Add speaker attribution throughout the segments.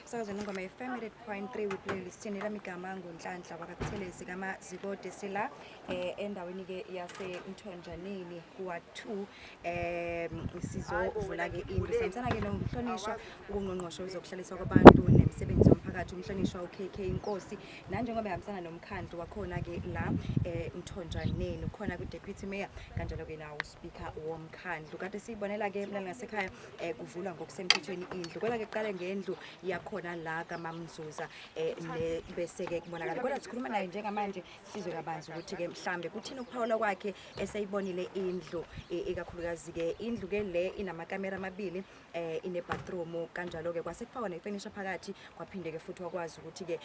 Speaker 1: Sakazweni ngoma FM 8.3 we-playlist lami igama nguNhlanhla wakathelezi kaMazikode sila endaweni ke yase Mthonjaneni kuwa 2 sizovula ke indlu senzana ke nomhlonishwa ungqongqoshe uzokuhlaliswa kwabantu nemisebenzi yomphakathi umhlonishwa uKK Inkosi nanjengoba ehambisana nomkhandlu wakhona ke la Mthonjaneni ukhona ku-deputy mayor kanjalo ke nawo speaker womkhandlu kade siyibonela ke mhlali ngasekhaya kuvulwa ngokusemthethweni indlu kodwa ke qale ngendlu yakhona la kaMamzuza bese ke kubonakala kodwa sikhuluma naye njengamanje sizwe kabanzi ukuthi ke mhlambe kuthini ukuphawula kwakhe eseyibonile indlu ekakhulukazi ke indlu ke le inamakamera amabili ine bathroom kanjalo ke kwasekufakwa nefurniture phakathi kwaphinde ke futhi wakwazi ukuthi ke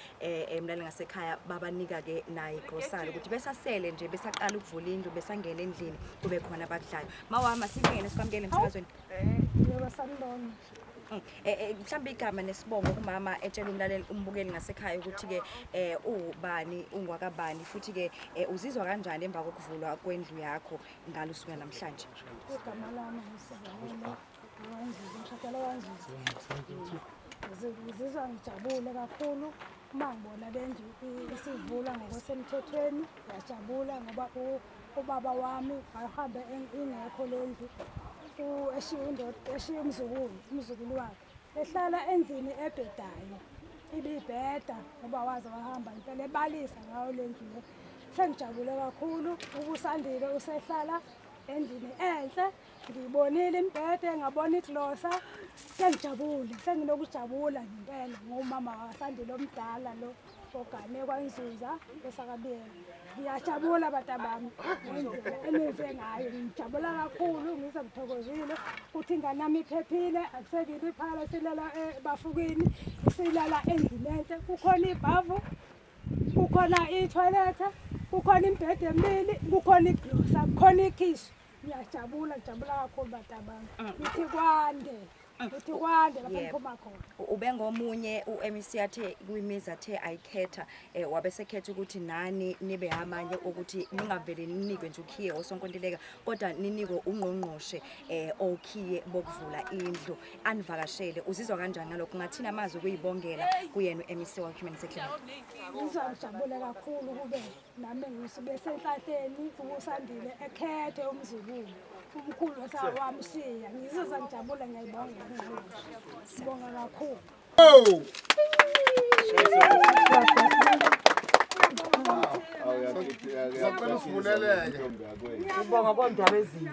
Speaker 1: emlali ngasekhaya babanika ke nayi grocery ukuthi besasele nje besaqala ukuvula indlu besangena endlini kube khona abadlayo mawama singene sikwamukele emsakazweni
Speaker 2: yebo sanibona
Speaker 1: mhlambe igama nesibongo kumama etshela umlaleli umbukeli ngasekhaya ukuthi ke ubani ungwakabani futhi ke uzizwa kanjani emva kokuvulwa kwendlu yakho ngalusuku namhlanje
Speaker 2: igama lami ngisizakela wanziza ngishakela wanziza ngizizwa ngijabule kakhulu uma ngibona le ndlu isivula ngokusemthethweni ngiyajabula ngoba ubaba wami ahambe ingekho le ndlu eshiye umzukulu wakhe ehlala endlini ebhedayo ibibheda ngoba waze wahamba impela ebalisa ngayo le ndlu le sengijabule kakhulu ubusandile usehlala endlini enhle ngibonile imbhede ngabona iclosa sengijabule senginokujabula ngempela ngomama wasandile omdala lo ogane kwanzuza esakabiyela ngiyajabula batabami ngendlela enenze ngayo ngijabula kakhulu ngizamthokozile ukuthi ingane yami iphephile akusekile iphala silala ebafukini silala endlini enhle kukhona ibhavu kukhona itoilet kukhona imbhede emibili kukhona iglosa kukhona ikhishi ngiyajabula ngijabula kakhulu batabami ngithi kwande uthi kwande lapha ngiphuma khona
Speaker 1: ubengomunye uMC athe kuyimizi athe ayikhetha wabesekhetha ukuthi nani nibe amanye ukuthi ningavele ninikwe nje ukhiye osonkontileka kodwa ninikwe ungqongqoshe okhiye bokuvula indlu anivakashele uzizwa kanjani ngalokho ngathina amazi ukuyibongela kuyena uMC wa Human Settlement
Speaker 2: ngizojabula kakhulu kube nami ngisuke senhlahleni ubusandile ekhethe umzukulu umkhulu wamshiya ngizizwa ngijabula ngiyayibonga sibonga kakhulu
Speaker 3: Siyacela usivuleleke.
Speaker 4: Ngibonga kwandaba ezinhle.